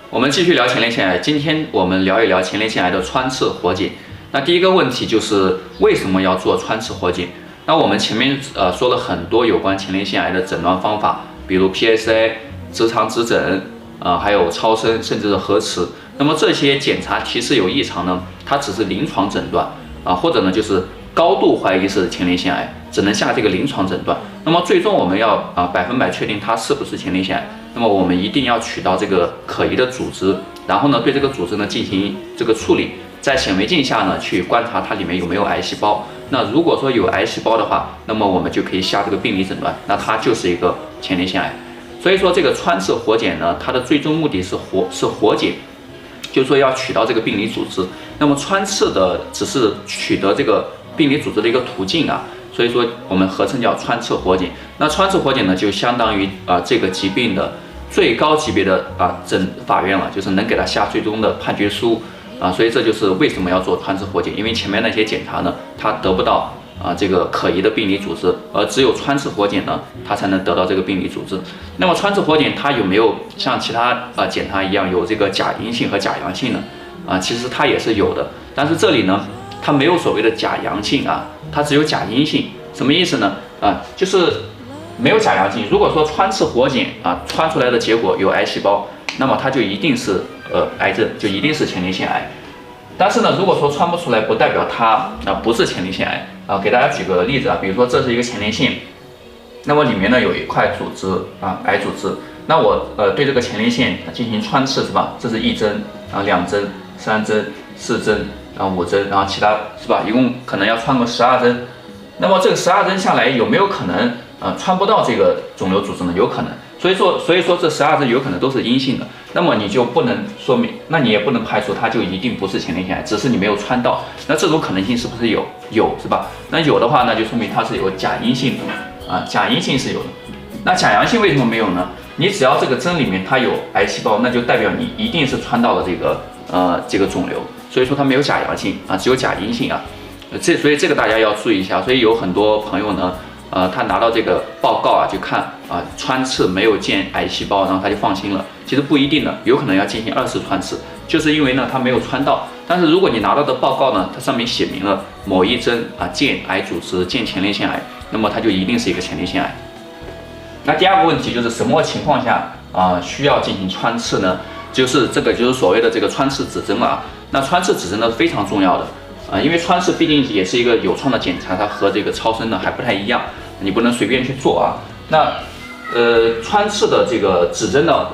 我们继续聊前列腺癌。今天我们聊一聊前列腺癌的穿刺活检。那第一个问题就是为什么要做穿刺活检？那我们前面说了很多有关前列腺癌的诊断方法，比如 PSA、直肠指诊还有超声，甚至是核磁。那么这些检查提示有异常呢，它只是临床诊断或者呢就是高度怀疑是前列腺癌，只能下这个临床诊断。那么最终我们要100%确定它是不是前列腺癌。那么我们一定要取到这个可疑的组织，然后呢对这个组织呢进行这个处理，在显微镜下呢去观察它里面有没有癌细胞。那如果说有癌细胞的话，那么我们就可以下这个病理诊断，那它就是一个前列腺癌。所以说这个穿刺活检呢，它的最终目的是活检，就是说要取到这个病理组织。那么穿刺的只是取得这个病理组织的一个途径所以说我们合称叫穿刺活检。那穿刺活检呢，就相当于这个疾病的最高级别的法院了，就是能给他下最终的判决书所以这就是为什么要做穿刺活检，因为前面那些检查呢，它得不到这个可疑的病理组织，而只有穿刺活检呢，它才能得到这个病理组织。那么穿刺活检它有没有像其他检查一样有这个假阴性和假阳性呢？其实它也是有的，但是这里呢，它没有所谓的假阳性它只有假阴性。什么意思呢？就是没有假阳性。如果说穿刺活检穿出来的结果有癌细胞，那么它就一定是癌症，就一定是前列腺癌。但是呢，如果说穿不出来，不代表它不是前列腺癌给大家举个例子比如说这是一个前列腺，那么里面呢有一块组织癌组织，那我对这个前列腺进行穿刺是吧？这是1针2针3针4针5针，然后其他是吧？一共可能要穿个12针。那么这个12针下来有没有可能穿不到这个肿瘤组织呢？有可能。所以说这12针有可能都是阴性的，那么你就不能说明，那你也不能排除它就一定不是前列腺癌，只是你没有穿到。那这种可能性是不是有是吧？那有的话，那就说明它是有假阴性的假阴性是有的。那假阳性为什么没有呢？你只要这个针里面它有癌细胞，那就代表你一定是穿到了这个肿瘤，所以说它没有假阳性只有假阴性所以这个大家要注意一下。所以有很多朋友呢他拿到这个报告就看穿刺没有见癌细胞，然后他就放心了。其实不一定的，有可能要进行2次穿刺，就是因为呢他没有穿到。但是如果你拿到的报告呢，它上面写明了某一针见癌组织，见前列腺癌，那么它就一定是一个前列腺癌。那第二个问题就是什么情况下需要进行穿刺呢？就是所谓的这个穿刺指针了那穿刺指针呢非常重要的因为穿刺毕竟也是一个有创的检查，它和这个超声呢还不太一样，你不能随便去做那穿刺的这个指针呢，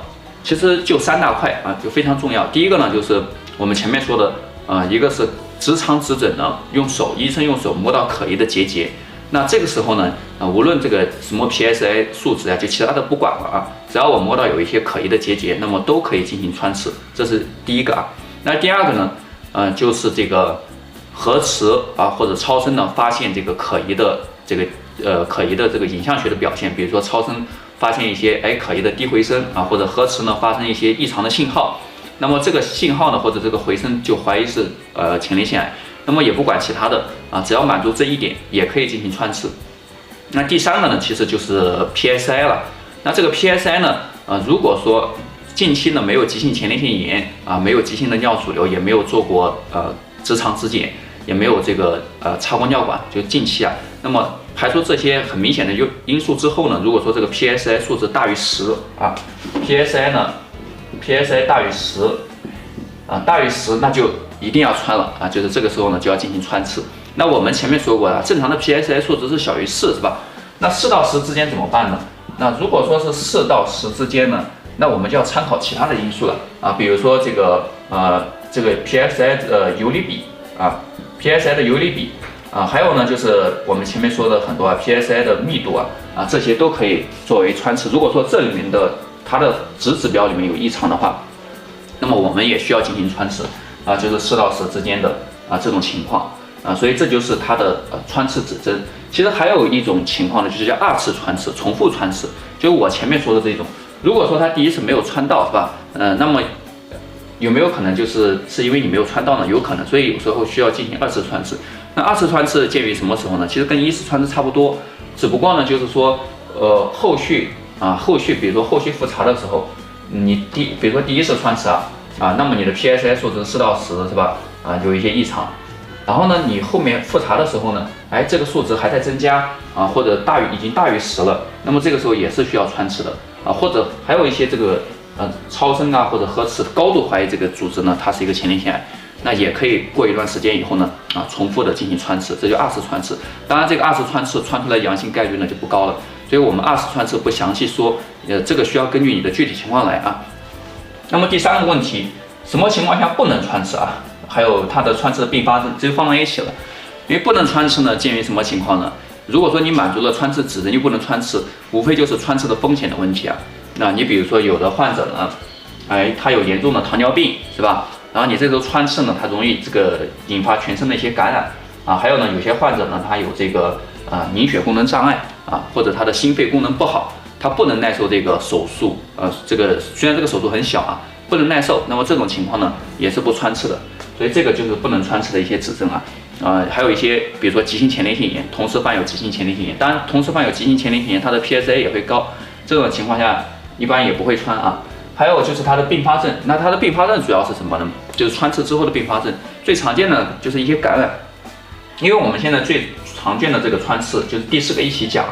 其实就3大块就非常重要。第一个呢就是我们前面说的一个是直肠指诊呢，医生用手摸到可疑的结节。那这个时候呢无论这个什么 PSA 数值就其他的不管了只要我摸到有一些可疑的结节，那么都可以进行穿刺，这是第一个那第二个呢就是这个核磁或者超声呢发现这个可疑的这个影像学的表现，比如说超声发现一些可疑的低回声或者核磁呢发生一些异常的信号，那么这个信号呢或者这个回声就怀疑是前列腺癌。那么也不管其他的只要满足这一点也可以进行穿刺。那第三个呢其实就是 PSI 了。那这个 PSI 呢如果说近期呢没有急性前列腺炎没有急性的尿阻瘤，也没有做过直肠指检，也没有这个插过尿管，就近期那么排除这些很明显的因素之后呢，如果说这个 PSI 数值大于10PSI 大于10那就一定要穿了就是这个时候呢就要进行穿刺。那我们前面说过正常的 PSI 数值是小于4是吧？那4到10之间怎么办呢？那如果说是4到10之间呢，那我们就要参考其他的因素了比如说这个 PSI 的游离比PSI 的游离比还有呢就是我们前面说的很多PSI 的密度这些都可以作为穿刺。如果说这里面的它的指标里面有异常的话，那么我们也需要进行穿刺就是4到10之间的这种情况所以这就是它的穿刺指针。其实还有一种情况呢，就是叫2次穿刺，重复穿刺，就是我前面说的这种。如果说它第一次没有穿到是吧？那么有没有可能是因为你没有穿到呢？有可能，所以有时候需要进行2次穿刺。那2次穿刺介于什么时候呢？其实跟1次穿刺差不多，只不过呢就是说后续比如说后续复查的时候你比如说第一次穿刺那么你的 PSA 数值4到10是吧？有一些异常。然后呢，你后面复查的时候呢，这个数值还在增加或者已经大于10了，那么这个时候也是需要穿刺的或者还有一些这个超声或者核磁高度怀疑这个组织呢，它是一个前列腺癌，那也可以过一段时间以后呢重复的进行穿刺，这就2次穿刺。当然这个2次穿刺穿出来阳性概率呢就不高了，所以我们2次穿刺不详细说，这个需要根据你的具体情况来那么第3个问题，什么情况下不能穿刺还有它的穿刺的并发症，这就放在一起了。因为不能穿刺呢，鉴于什么情况呢？如果说你满足了穿刺指征又不能穿刺，无非就是穿刺的风险的问题那你比如说有的患者呢，他有严重的糖尿病是吧？然后你这时候穿刺呢，它容易这个引发全身的一些感染还有呢，有些患者呢，他有这个凝血功能障碍或者他的心肺功能不好，他不能耐受这个手术这个虽然这个手术很小不能耐受，那么这种情况呢也是不穿刺的。所以这个就是不能穿刺的一些指征还有一些比如说急性前列腺炎，同时患有急性前列腺炎，当然同时患有急性前列腺炎，它的 PSA 也会高，这种情况下一般也不会穿还有就是它的并发症，那它的并发症主要是什么呢？就是穿刺之后的并发症，最常见的就是一些感染。因为我们现在最常见的这个穿刺就是第4个一起讲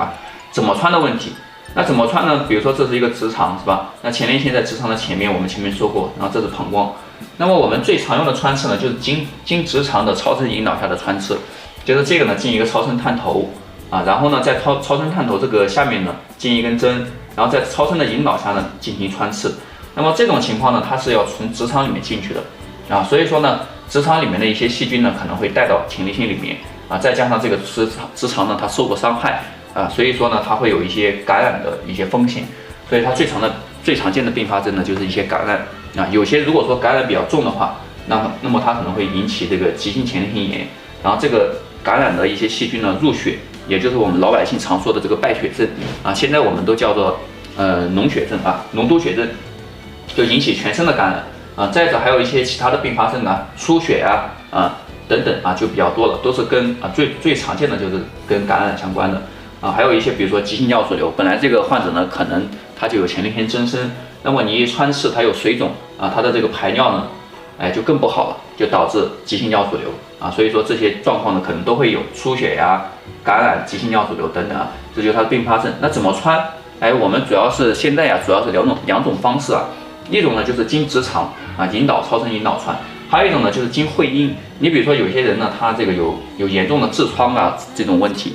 怎么穿的问题。那怎么穿呢？比如说这是一个直肠是吧？那前列腺在直肠的前面，我们前面说过，然后这是膀胱。那么我们最常用的穿刺呢，就是经直肠的超声引导下的穿刺，就是这个呢进一个超声探头然后呢在超声探头这个下面呢进一根针，然后在超声的引导下呢进行穿刺。那么这种情况呢，它是要从直肠里面进去的所以说呢，直肠里面的一些细菌呢可能会带到前列腺里面再加上这个直肠呢它受过伤害所以说呢它会有一些感染的一些风险，所以它最常见的并发症呢就是一些感染有些如果说感染比较重的话，那么它可能会引起这个急性前列腺炎，然后这个感染的一些细菌呢入血，也就是我们老百姓常说的这个败血症现在我们都叫做脓血症脓毒血症，就引起全身的感染再者还有一些其他的并发症出血等等就比较多了，都是跟最常见的就是跟感染相关的还有一些比如说急性尿阻瘤，本来这个患者呢可能他就有前列腺增生，那么你一穿刺它有水肿它的这个排尿呢就更不好了，就导致急性尿阻瘤所以说这些状况呢可能都会有出血感染、急性尿阻瘤等等这就是它的并发症。那怎么穿？我们现在主要是两种方式一种呢就是经直肠超声引导穿，还有一种呢就是经会阴。你比如说有些人呢他这个有严重的痔疮这种问题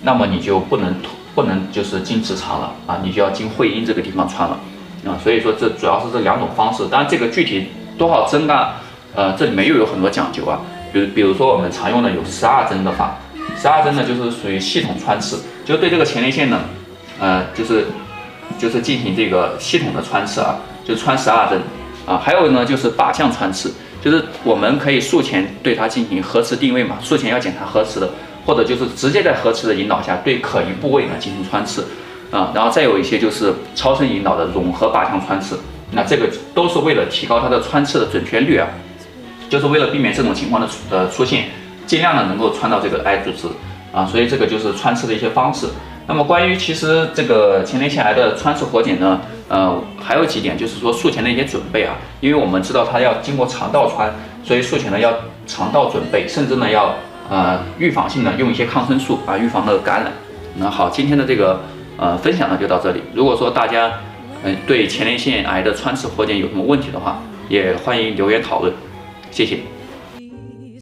那么你就不能就是经直肠了你就要经会阴这个地方穿了所以说这主要是这2种方式。当然这个具体多少针这里面又有很多讲究比如说我们常用的有12针的法，12针呢就是属于系统穿刺，就对这个前列腺呢就是进行这个系统的穿刺就穿12针还有呢就是靶向穿刺，就是我们可以术前对它进行核磁定位嘛，术前要检查核磁的，或者就是直接在核磁的引导下对可疑部位呢进行穿刺然后再有一些就是超声引导的融合靶向穿刺，那这个都是为了提高它的穿刺的准确率就是为了避免这种情况的出现，尽量的能够穿到这个癌组织所以这个就是穿刺的一些方式。那么关于其实这个前列腺癌的穿刺活检呢还有几点，就是说术前的一些准备因为我们知道它要经过肠道穿，所以术前呢要肠道准备，甚至呢要预防性的用一些抗生素预防的感染。那好，今天的这个分享呢就到这里。如果说大家对前列腺癌的穿刺活检有什么问题的话，也欢迎留言讨论，谢谢。